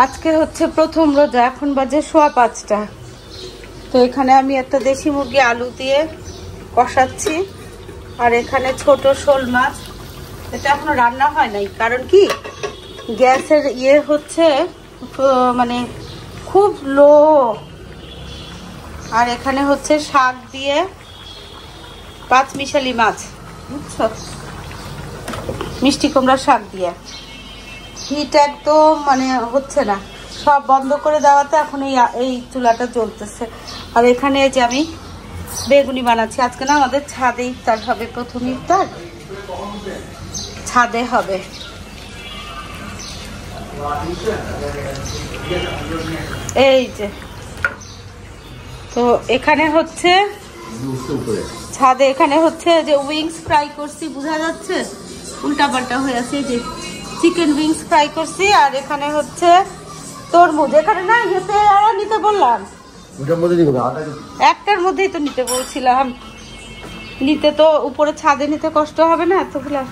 আজকে হচ্ছে প্রথম রোজা, এখন বাজে 5:15। তো এখানে আমি একটা দেশি মুরগি আলু দিয়ে কষাচ্ছি, আর এখানে ছোট শোল মাছ। এটা এখনো রান্না হয় নাই, কারণ কি গ্যাসের হচ্ছে মানে খুব লো। আর এখানে হচ্ছে শাক দিয়ে 5 মিশালি মাছ, বুঝছো, মিষ্টি কুমড়া শাক দিয়ে। হিট একদম মানে হচ্ছে না, সব বন্ধ করে দেওয়াতে এখন এই চুলাটা জ্বলতেছে। আর এখানে যে আমি বেগুনি বানাচ্ছি। আজকে না আমাদের ছাদে ইফতার হবে, প্রথম ইফতার ছাদে হবে। এই যে তো এখানে হচ্ছে ছাদে, এখানে হচ্ছে যে উইংস ফ্রাই করছি, বোঝা যাচ্ছে উল্টা পাল্টা হয়ে আছে। এই যে চিকেন উইংস ফ্রাই করছি, আর এখানে হচ্ছে তরমুজ। এখানে না ইয়েতে নিতে বললাম, একটার মধ্যেই তো নিতে বলছিলাম। নিতে তো উপরে ছাদে নিতে কষ্ট হবে না এতগুলা।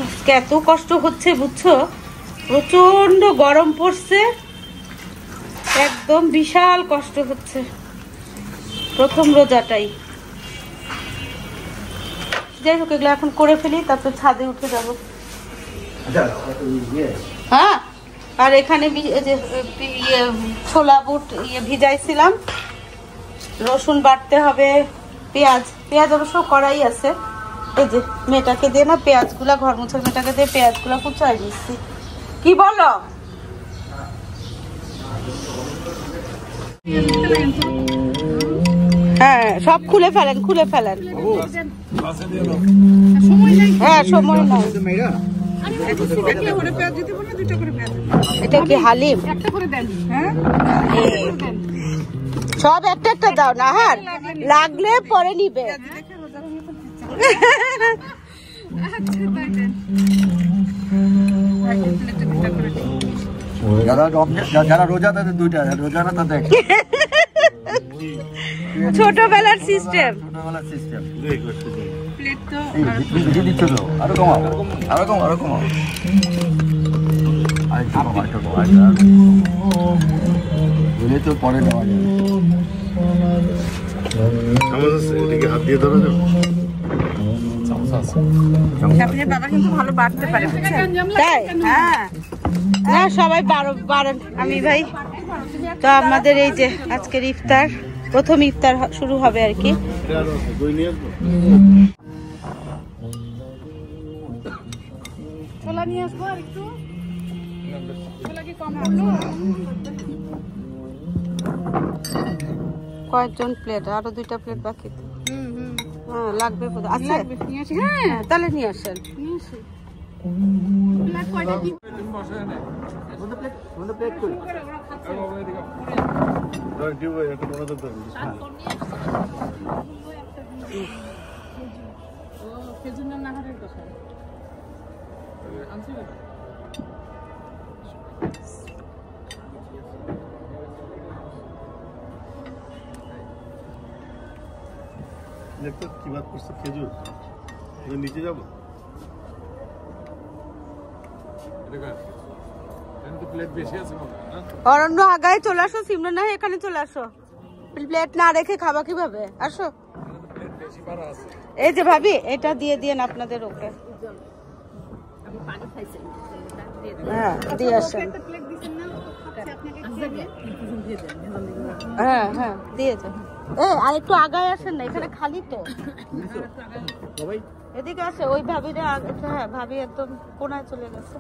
আজকে এত কষ্ট হচ্ছে বুঝছো, প্রচন্ড গরম পড়ছে, একদম বিশাল কষ্ট হচ্ছে প্রথম রোজাটাই। যাই হোক, এগুলো এখন করে ফেলি, তারপর ছাদে উঠে যাবো। হ্যাঁ, আর এখানে ছোলা বুট ভিজাইছিলাম, রসুন বাটতে হবে, পেঁয়াজ অবশ্য করাই আছে। এই যে মেয়েটাকে দিয়ে না পেঁয়াজগুলা, ঘর মুছার মেয়েটাকে দিয়ে পেঁয়াজগুলা কুচাই দিচ্ছি। কি বলো? হ্যাঁ, সব খুলে ফেলেন। হ্যাঁ, সময় নাই। এটা কি হালিম? সব একটা একটা দাও না, হার লাগলে পরে নিবে। যারা রোজা তাদের দুইটা, রোজা না তাদের ছোটবেলার সিস্টেম। আরো কমাও। তো পরে নেওয়া যাবে। হাত দিয়ে ধরা যাবে। বাবা কিন্তু ভালো বাড়তে পারে, তাই? হ্যাঁ, সবাই বাড়েন। আমি ভাই তো আমাদের এই যে আজকের ইফতার, প্রথম ইফতার শুরু হবে আর কি। ছোলা নিয়ে আসবো আর একটু। কয়েকজন প্লেট? আরো 2টা প্লেট বাকি তো। হ্যাঁ, লাগবে। আচ্ছা, হ্যাঁ, তাহলে নিয়ে আসেন। কি বাদ করছে? খেজুর নিচে যাবো। অরণ্য আগায় চলে আসো, সিমরান না এখানে চলে আসো। প্লেট না রেখে খাবা কিভাবে? আসো। এই যে ভাবি, এটা দিয়ে দিয়েন আপনাদের ওকে। হ্যাঁ, দিয়ে আসেন। হ্যাঁ, দিয়ে যান। আর একটু আগায় আসেন না, এখানে খালি তো। এদিকে আসে, ওই ভাবিরা। হ্যাঁ, ভাবি একদম কোনায় চলে গেছে।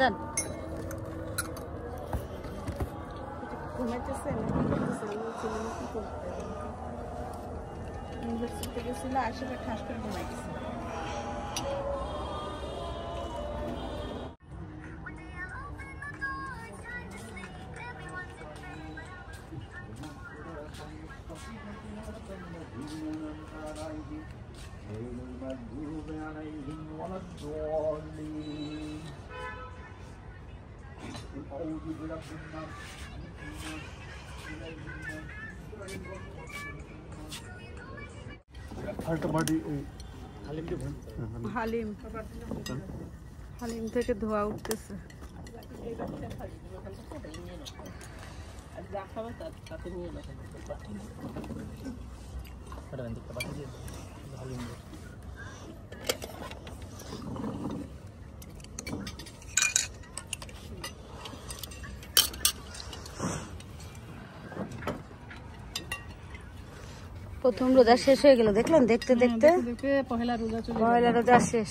দেন। হালিম থেকে ধোয়া উঠতেছে। প্রথম রোজা শেষ হয়ে গেল, দেখলেন? দেখতে দেখতে পয়লা রোজা শেষ।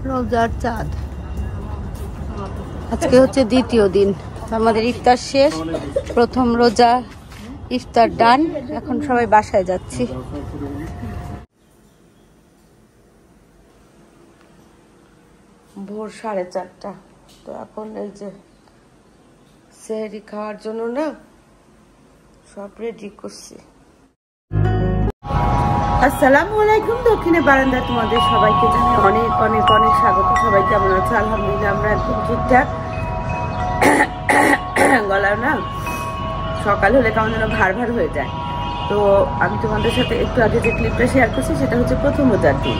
রোজার চাঁদ আজকে হচ্ছে দ্বিতীয় দিন, আমাদের ইফতার শেষ, প্রথম রোজা ইফতার ডান। এখন সবাই বাসায় যাচ্ছি। ভোর 4:30, তো এখন এই যে সেহরি খাওয়ার জন্য না সব রেডি করছি। আসসালামু আলাইকুম। দক্ষিণে বারান্দা তোমাদের সবাইকে জানাই অনেক অনেক অনেক স্বাগত। সবাই কেমন আছো? আলহামদুলিল্লাহ আমরা একদম ঠিকঠাক। গলা না সকাল হলে কেমন যেন ভার ভার হয়ে যায়। তো আমি তোমাদের সাথে একটু আগে যে ক্লিপটা শেয়ার করছি সেটা হচ্ছে প্রথম রোজার দিন,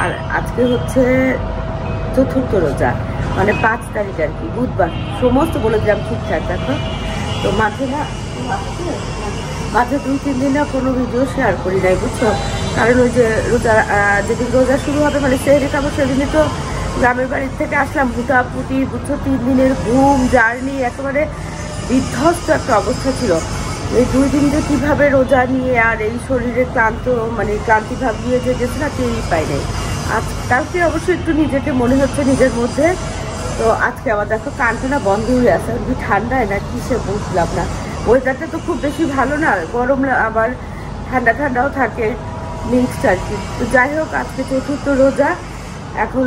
আর আজকে হচ্ছে চতুর্থ রোজা, মানে 5 তারিখ আর কি, বুধবার। সমস্ত বলে দিলাম ঠিকঠাক। দেখো তো মাঝে 2-3 দিন না কোনো ভিডিও শেয়ার করি নাই, বুঝছো? কারণ ওই যে রোজা, যেদিন রোজা শুরু হবে মানে সেহরি খাবো, সেদিনই তো গ্রামের বাড়ির থেকে আসলাম, হুটাপুটি, বুঝছো? 3 দিনের ঘুম, জার্নি, একেবারে বিধ্বস্ত একটা অবস্থা ছিল। এই 2 দিন যে কীভাবে রোজা নিয়ে আর এই শরীরে ক্লান্তি ভাব নিয়ে যে গেছে না, টেরই পাই নাই। আজ কালকে অবশ্যই একটু নিজেকে মনে হচ্ছে নিজের মধ্যে। তো আজকে আবার দেখো কানটা না বন্ধ হয়ে আছে, কি ঠান্ডায় না কিসে বুঝলাম না। ওয়েদারটা তো খুব বেশি ভালো না, গরম আবার ঠান্ডাও থাকে, মিক্সড আর কি। তো যাই হোক, আজকে চতুর্থ রোজা। এখন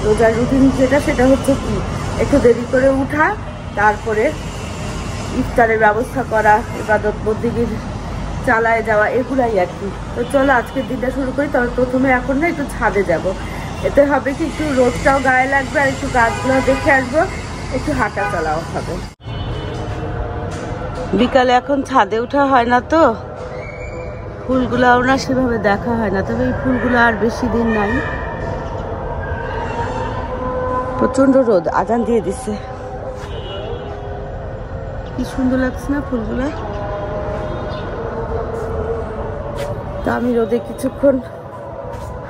রোজার রুটিন সেটা হচ্ছে কি, একটু দেরি করে উঠা, তারপরে ইফতারের ব্যবস্থা করা, ইবাদত বন্দেগী চালায় যাওয়া, এগুলাই আর কি। তো চলো আজকের দিনটা শুরু করি। তবে প্রথমে এখন না একটু ছাদে যাব, এতে হবে কি একটু রোদটাও গায়ে লাগবে, আর একটু গাছগুলো দেখে আসবো, একটু হাঁটা চলাও হবে। বিকালে এখন ছাদে ওঠা হয় না, তো ফুলগুলাও না সেভাবে দেখা হয় না। তবে এই ফুলগুলো আর বেশি দিন নাই, প্রচন্ড রোদ, আজান দিয়ে দিচ্ছে। কি সুন্দর লাগছে না ফুলগুলা। তো আমি রোদে কিছুক্ষণ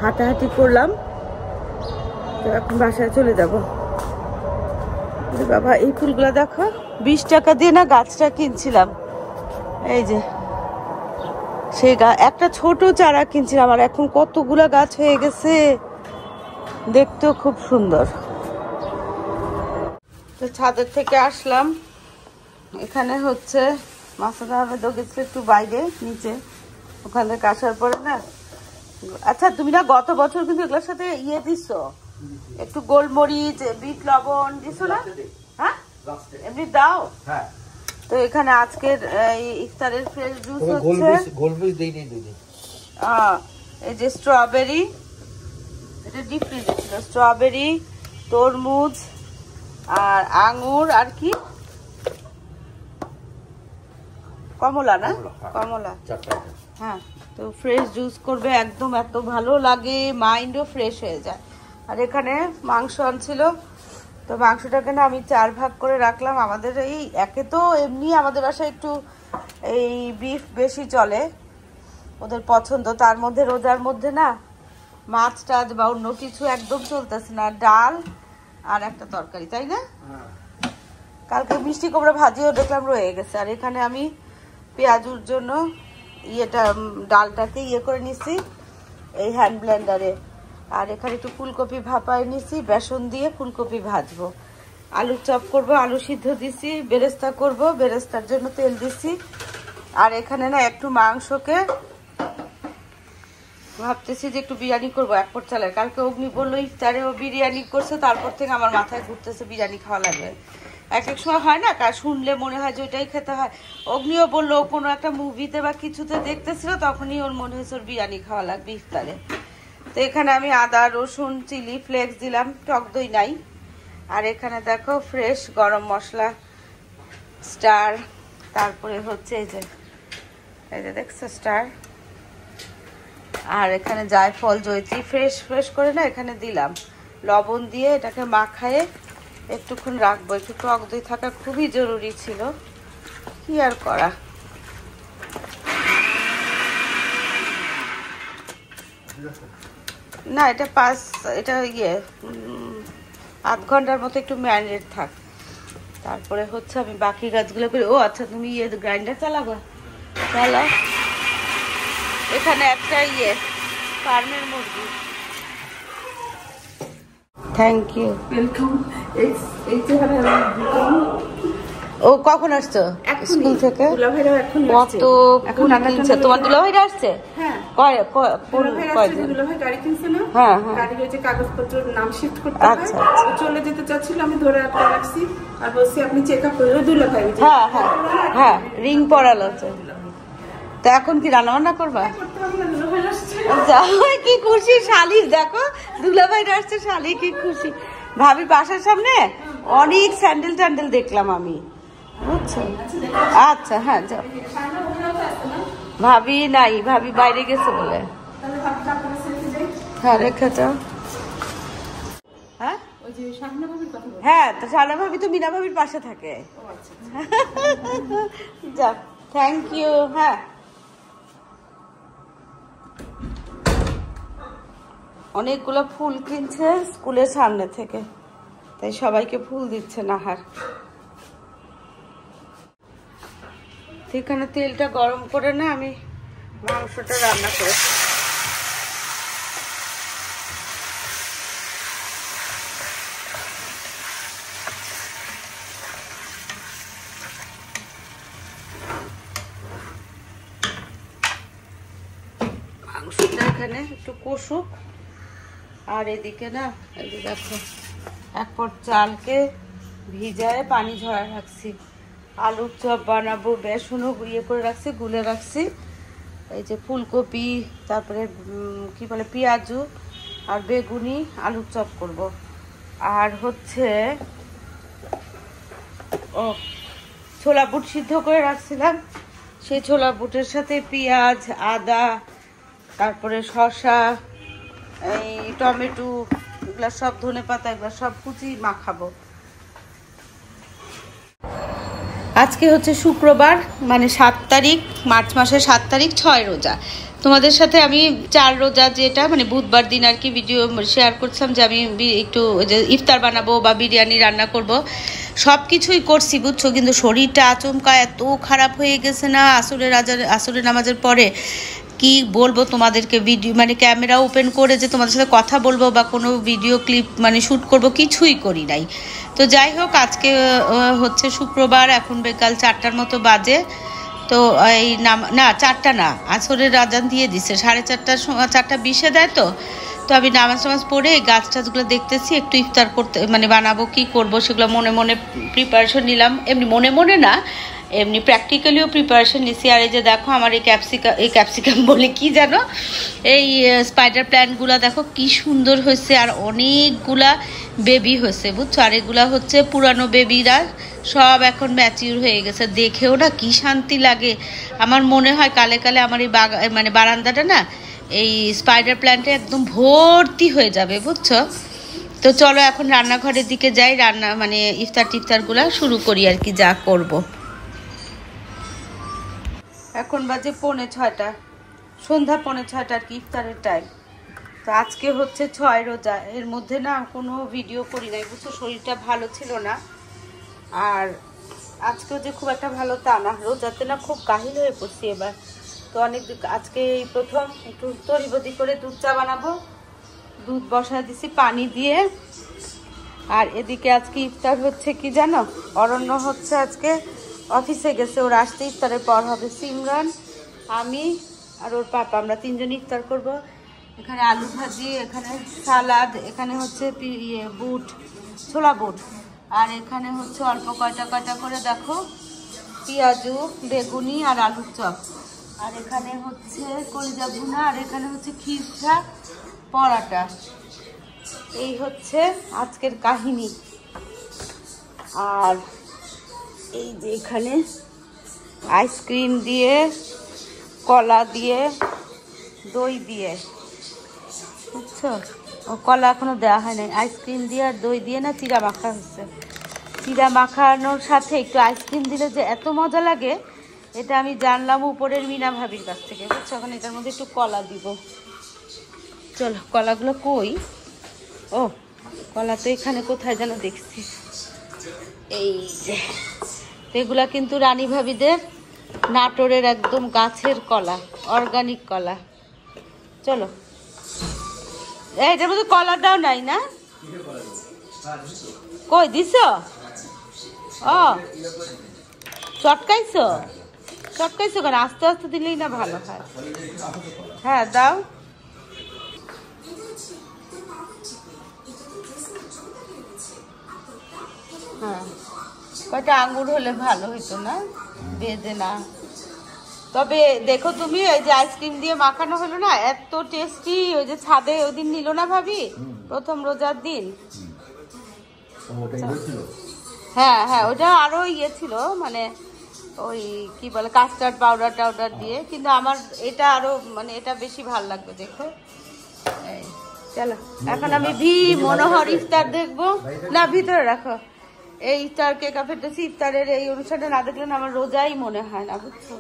হাঁটাহাঁটি করলাম, তো এখন বাসায় চলে যাব। বাবা এই ফুলগুলা দেখো, 20 টাকা দিয়ে না গাছটা কিনছিলাম। এই যে সেই একটা ছোট চারা কিনছিলাম, আর এখন কতগুলা গাছ হয়ে গেছে, দেখতেও খুব সুন্দর। তো ছাদের থেকে আসলাম, এখানে হচ্ছে মাসুদ আহমেদও গেছিল একটু বাইরে নিচে, ওখান থেকে আসার পরে না, আচ্ছা তুমি না গত বছর কিন্তু এগুলোর সাথে দিছো, একটু গোলমরিচ, বিট লবণ দিছো না? হ্যাঁ এমনি দাও। হ্যাঁ। তো এখানে আজকের ইফতারের ফ্রেশ জুস হচ্ছে এই যে স্ট্রবেরি, এটা ডিপ ফ্রিজে ছিল, স্ট্রবেরি, তরমুজ আর আঙ্গুর, আর কি কমলা, না কমলা, হ্যাঁ। তো ফ্রেশ জুস করবে একদম, এত ভালো লাগে, মাইন্ডও ফ্রেশ হয়ে যায়। আর এখানে মাংস আনছিল, তো মাংসটাকে না আমি 4 ভাগ করে রাখলাম। আমাদের এই একে তো এমনি আমাদের বাসায় একটু এই বিফ বেশি চলে, ওদের পছন্দ, তার মধ্যে রোজার মধ্যে না মাছ টাছ বা অন্য কিছু একদম চলতেছে না, ডাল আর একটা তরকারি, তাই না? কালকে মিষ্টি কুমড়া ভাজিও দেখলাম রয়ে গেছে। আর এখানে আমি পেঁয়াজুর জন্য ডালটাকে করে নিছি এই হ্যান্ড ব্লেন্ডারে, আর এখানে একটু ফুলকপি ভাপায় নিছি, বেসন দিয়ে ফুলকপি ভাজবো, আলু চপ করব, আলু সিদ্ধ দিছি, বেরেস্তা করব, বেরেস্তার জন্য তেল দিছি। আর এখানে না একটু মাংসকে ভাবতেছি যে একটু বিরিয়ানি করবো 1 পট চালের। কালকে অগ্নি বললো ইফতারে ও বিরিয়ানি করছে, তারপর থেকে আমার মাথায় ঘুরতেছে বিরিয়ানি খাওয়া লাগবে। এক সময় হয় না, শুনলে মনে হয় যে ওইটাই খেতে হয়। অগ্নিও বললো কোনো একটা মুভিতে বা কিছুতে দেখতেছিল, তখনই ওর মনে হয়েছে ওর বিরিয়ানি খাওয়া লাগবে ইফতারে। তো এখানে আমি আদা, রসুন, চিলি ফ্লেক্স দিলাম, টক দই নাই। আর এখানে দেখো ফ্রেশ গরম মশলা, স্টার, তারপরে হচ্ছে এই যে দেখছো স্টার, আর এখানে জায়ফল জয়িত্রী ফ্রেশ ফ্রেশ করে না এখানে দিলাম, লবণ দিয়ে এটাকে মাখায়ে একটুক্ষণ রাখবো। একটু টক দই থাকা খুবই জরুরি ছিল, কি আর করা। না এটা এটা আধ ঘন্টার মতো একটু ম্যারিনেট থাক, তারপরে হচ্ছে আমি বাকি কাজগুলো করি। ও আচ্ছা, তুমি গ্রাইন্ডার চালাবা? চালাও। এখানে একটা ফার্মের মুরগি। Thank you, welcome. ও কখন আসছো স্কুল থেকে? কত কিনছে তোমার দুলাভাইরা আসছে? হ্যাঁ, গাড়ি কিনছে না? হ্যাঁ, গাড়ি হয়েছে, কাগজপত্র নাম শিফট করতে হয়। আচ্ছা, চলে যেতে চাচ্ছিল, আমি ধরে আটকে রাখছি আর বলছি আপনি চেক আপ করে দুলাভাই। হ্যাঁ হ্যাঁ হ্যাঁ, রিং পড়ালো। তো এখন কি রান্না বান্না করবা? কি খুশি শালি, দেখো দুলাভাই আসছে, শালি কি খুশি। ভাবি বাসার সামনে অনেক স্যান্ডেল ট্যান্ডেল দেখলাম আমি, বুঝছো? আচ্ছা হ্যাঁ, যাও। ভাবি নাই, ভাবি বাইরে গেছে বলে। হ্যাঁ রেখে যাও। হ্যাঁ হ্যাঁ, তো শাহনা ভাবি তো মিনা ভাবির পাশে থাকে। যাও, থ্যাংক ইউ। হ্যাঁ, অনেকগুলো ফুল কিনছে স্কুলের সামনে থেকে, তাই সবাইকে ফুল দিচ্ছে নাহার। এখানে তেলটা গরম করে না আমি মাংসটা রান্না করেছি। মাংসটা এখানে একটু কষুক, আর এদিকে না এই যে দেখো এক পট চালকে ভিজায় পানি ঝরা রাখছি। আলুর চপ বানাবো, বেসনও করে রাখছি, গুলে রাখছি। এই যে ফুলকপি, তারপরে কি বলে পেঁয়াজু আর বেগুনি আলুর চপ করব। আর হচ্ছে ছোলা বুট সিদ্ধ করে রাখছিলাম, সেই ছোলা বুটের সাথে পেঁয়াজ, আদা, তারপরে শসা, এই টমেটো, এগুলা সব, ধনে পাতা, এগুলা সব কুচি মাখাবো। আজকে হচ্ছে শুক্রবার, মানে 7 তারিখ, মার্চ মাসের 7 তারিখ, 6 রোজা। তোমাদের সাথে আমি 4 রোজা যেটা মানে বুধবার দিন আর কি ভিডিও শেয়ার করছিলাম যে আমি একটু ইফতার বানাবো বা বিরিয়ানি রান্না করব। সব কিছুই করছি বুঝছো, কিন্তু শরীরটা আচমকা এত খারাপ হয়ে গেছে না আসরের নামাজের পরে, কি বলবো তোমাদেরকে। ভিডিও মানে ক্যামেরা ওপেন করে যে তোমাদের সাথে কথা বলবো বা কোনো ভিডিও ক্লিপ মানে শ্যুট করব, কিছুই করি নাই। তো যাই হোক, আজকে হচ্ছে শুক্রবার, এখন বিকাল 4টার মতো বাজে। তো এই না 4টা না, আসরের আজান দিয়ে দিচ্ছে 4:30টার সময়, 4:20 দেয়। তো আমি নামাজ পড়ে এই গাছ টাছগুলো দেখতেছি, একটু ইফতার করতে মানে বানাবো, কি করব সেগুলো মনে মনে প্রিপারেশন নিলাম। এমনি মনে মনে না, এমনি প্র্যাকটিক্যালিও প্রিপারেশন নিছি। আর এই যে দেখো আমার এই ক্যাপসিকাম বলে কি জানো, এই স্পাইডার প্ল্যান্টগুলো দেখো কি সুন্দর হয়েছে, আর অনেকগুলা বেবি হয়েছে বুঝছো। আর এগুলা হচ্ছে পুরানো বেবিরা সব এখন ম্যাচিউর হয়ে গেছে, দেখেও না কি শান্তি লাগে। আমার মনে হয় কালে কালে আমার এই মানে বারান্দাটা না এই স্পাইডার প্ল্যান্টে একদম ভর্তি হয়ে যাবে বুঝছো। তো চলো এখন রান্নাঘরের দিকে যাই, রান্না মানে ইফতারগুলা শুরু করি আর কি, যা করব। এখন বাজে 5:45, সন্ধ্যা 5:45 আর কি, ইফতারের টাইম। তো আজকে হচ্ছে 6 রোজা, এর মধ্যে না কোনো ভিডিও করি নাই বুঝছো, শরীরটা ভালো ছিল না। আর আজকেও যে খুব একটা ভালো তা না, রোজাতে না খুব কাহিল হয়ে পড়ছি এবার। তো আজকে এই প্রথম একটু তরিবদি করে দুধ চা বানাবো, দুধ বসায় দিছি পানি দিয়ে। আর এদিকে আজকে ইফতার হচ্ছে কি জানো, অরণ্য হচ্ছে আজকে অফিসে গেছে, ওর আসতে ইফতারের পর হবে। সিমরান, আমি আর ওর পাপা, আমরা 3জন ইফতার করব। এখানে আলু ভাজি, এখানে সালাদ, এখানে হচ্ছে বুট, ছোলা বুট, আর এখানে হচ্ছে অল্প কয়টা করে দেখো পেঁয়াজু, বেগুনি আর আলুর চপ, আর এখানে হচ্ছে কলিজা ভুনা, আর এখানে হচ্ছে খিরসা, পরাটা। এই হচ্ছে আজকের কাহিনী। আর এই যে এখানে আইসক্রিম দিয়ে, কলা দিয়ে, দই দিয়ে, বুঝছো? ও কলা এখনো দেওয়া হয় নাই, আইসক্রিম দিয়ে আর দই দিয়ে না চিড়া মাখা হচ্ছে। চিড়া মাখানোর সাথে একটু আইসক্রিম দিলে যে এত মজা লাগে, এটা আমি জানলাম উপরের মিনা ভাবির কাছ থেকে, বুঝছো? এখন এটার মধ্যে একটু কলা দিব। চলো কলাগুলো কই? ও কলা তো এখানে কোথায় যেন দেখছি, এই যে। এগুলা কিন্তু রানী ভাবিদের নাটোরের একদম গাছের কলা, অর্গানিক কলা। চলো, এইটার মধ্যে কলাটাও নাই না? কই দিছ? ও চটকাইছো? চটকাইছো কেন? আস্তে আস্তে দিলেই না ভালো হয়। হ্যাঁ দাও। হ্যাঁ, কয়টা আঙ্গুর হলে ভালো হইতো না, বেঁধে না। তবে দেখো তুমি, এই যে আইসক্রিম দিয়ে মাখানো হলো না, এত টেস্টি। ওই যে ছাদে ওই দিন নিল না ভাবি, প্রথম রোজার দিন। হ্যাঁ হ্যাঁ, ওটা আরো ইয়ে ছিল, মানে ওই কি বলে কাস্টার্ড পাউডার টাউডার দিয়ে, কিন্তু আমার এটা আরো মানে এটা বেশি ভালো লাগবে। দেখো চলো, এখন আমি মনোহর ইফতার দেখবো না, ভিতরে রাখো। এই ইফতার কে কাফেতেছি, ইফতারের এই অনুষ্ঠানটা না দেখলে আমার রোজাই মনে হয় না, বুঝছো?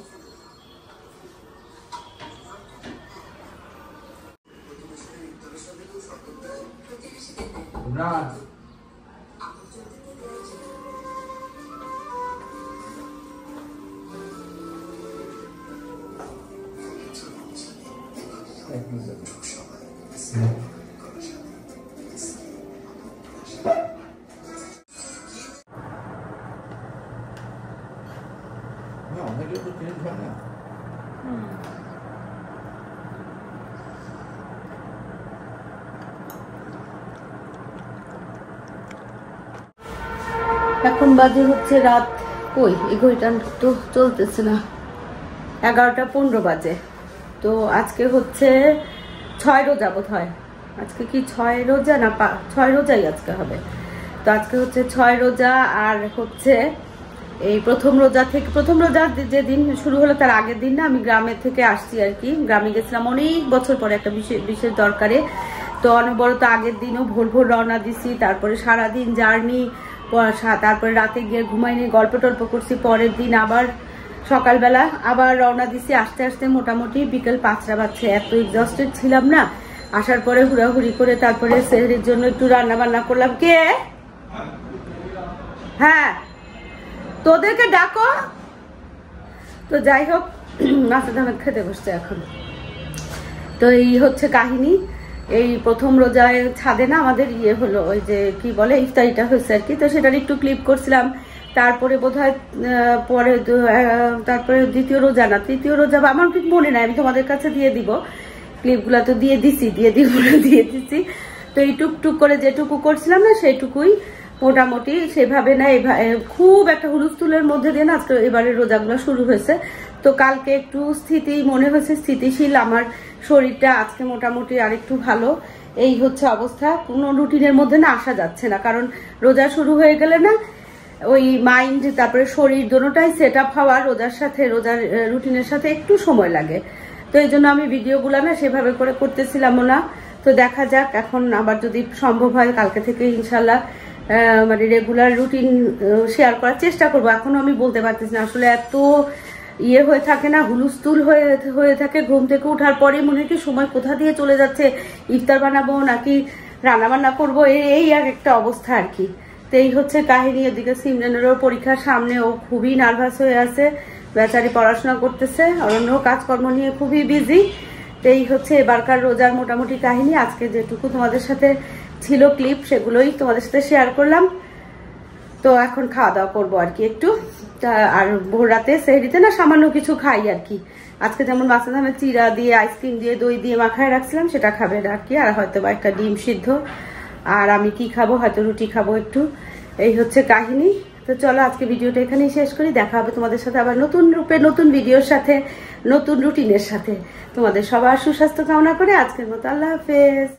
অনেকে তো চেঞ্জ হয় না। এখন বাজে হচ্ছে রাত, কই এই ঘড়িটা তো চলতেছে না, 11টা 15 বাজে। তো আজকে হচ্ছে 6 রোজা বোধ হয়। আজকে কি 6 রোজা না 6 রোজাই আজকে হবে। তো আজকে হচ্ছে 6 রোজা। আর হচ্ছে এই প্রথম রোজা যেদিন শুরু হলো তার আগের দিন না আমি গ্রামের থেকে আসছি আর কি। গ্রামে গেছিলাম অনেক বছর পরে একটা বিশেষ দরকারে। তো অনবরত আগের দিনও ভোর ভোর রওনা দিছি, তারপরে সারাদিন জার্নি, তারপরে রাতে গিয়ে ঘুমাইনি, গল্প টল্প করছি। পরের দিন আবার সকালবেলা আবার রওনা দিছি, আস্তে আস্তে মোটামুটি বিকেল 5টা বাজছে। এত এক্সস্টেড ছিলাম না, আসার পরে হুড়াহুড়ি করে তারপরে সেহরির জন্য একটু রান্না বান্না করলাম। কে? হ্যাঁ তোদেরকে ডাকো। তো যাই হোক, মাছের দামে খেতে বসছে এখন। তো এই হচ্ছে কাহিনী। এই প্রথম রোজায় ছাদে না আমাদের ইয়ে হলো, ওই যে কি বলে ইফতারিটা হয়েছে আর কি। তো সেটার একটু ক্লিপ করছিলাম। তারপরে বোধহয় তারপরে দ্বিতীয় রোজা না তৃতীয় রোজা, আমার ঠিক মনে নাই, আমি তোমাদের কাছে দিয়ে দিব ক্লিপগুলা। তো দিয়ে দিছি। তো এই টুকটুক করে যেটুকু করছিলাম না সেইটুকুই মোটামুটি, সেভাবে না খুব একটা হুলস্থুলের মধ্যে দিয়ে না আজকে এবারে রোজাগুলো শুরু হয়েছে। তো কালকে একটু মনে হয়েছে স্থিতিশীল আমার শরীরটা, আজকে মোটামুটি আরেকটু ভালো। এই হচ্ছে অবস্থা, কোনো রুটিনের মধ্যে না আসা যাচ্ছে না, কারণ রোজা শুরু হয়ে গেলে না ওই মাইন্ড তারপরে শরীর দুটোটাই সেট আপ হওয়া রোজার রুটিনের সাথে একটু সময় লাগে। তো এই জন্য আমি ভিডিওগুলো না সেভাবে করে করতেছিলাম না। তো দেখা যাক, এখন আবার যদি সম্ভব হয় কালকে থেকে ইনশাল্লাহ মানে রেগুলার রুটিন শেয়ার করার চেষ্টা করবো। এখনো আমি বলতে পারতেছি না, আসলে এত ইয়ে হয়ে থাকে না, হুলুস্থুল হয়ে থাকে। ঘুম থেকে ওঠার পরে মনে হয় কি সময় কোথা দিয়ে চলে যাচ্ছে, ইফতার বানাবো নাকি রান্না বান্না করবো, এই আর একটা অবস্থা আর কি। তো এই হচ্ছে কাহিনী। এদিকে সিমরানেরও পরীক্ষার সামনে, ও খুবই নার্ভাস হয়ে আছে, বেচারি পড়াশোনা করতেছে, অন্য কাজকর্ম নিয়ে খুবই বিজি। তো এই হচ্ছে এবারকার রোজার মোটামুটি কাহিনী। আজকে যেটুকু তোমাদের সাথে ছিল ক্লিপ সেগুলোই তোমাদের সাথে শেয়ার করলাম। তো এখন খাওয়া দাওয়া করবো আর কি একটু। আর ভোর রাতে সেহরিতে না সামান্য কিছু খাই আর কি। আজকে যেমন মাছের দামে চিড়া দিয়ে আইসক্রিম দিয়ে দই দিয়ে মাখায় রাখছিলাম, সেটা খাবে আর কি। আর হয়তো বা একটা ডিম সিদ্ধ। আর আমি কি খাবো, হয়তো রুটি খাবো একটু। এই হচ্ছে কাহিনী। তো চলো আজকে ভিডিওটা এখানেই শেষ করি। দেখা হবে তোমাদের সাথে আবার নতুন রূপে, নতুন ভিডিওর সাথে, নতুন রুটিনের সাথে। তোমাদের সবার সুস্বাস্থ্য কামনা করে আজকের মতো আল্লাহ হাফেজ।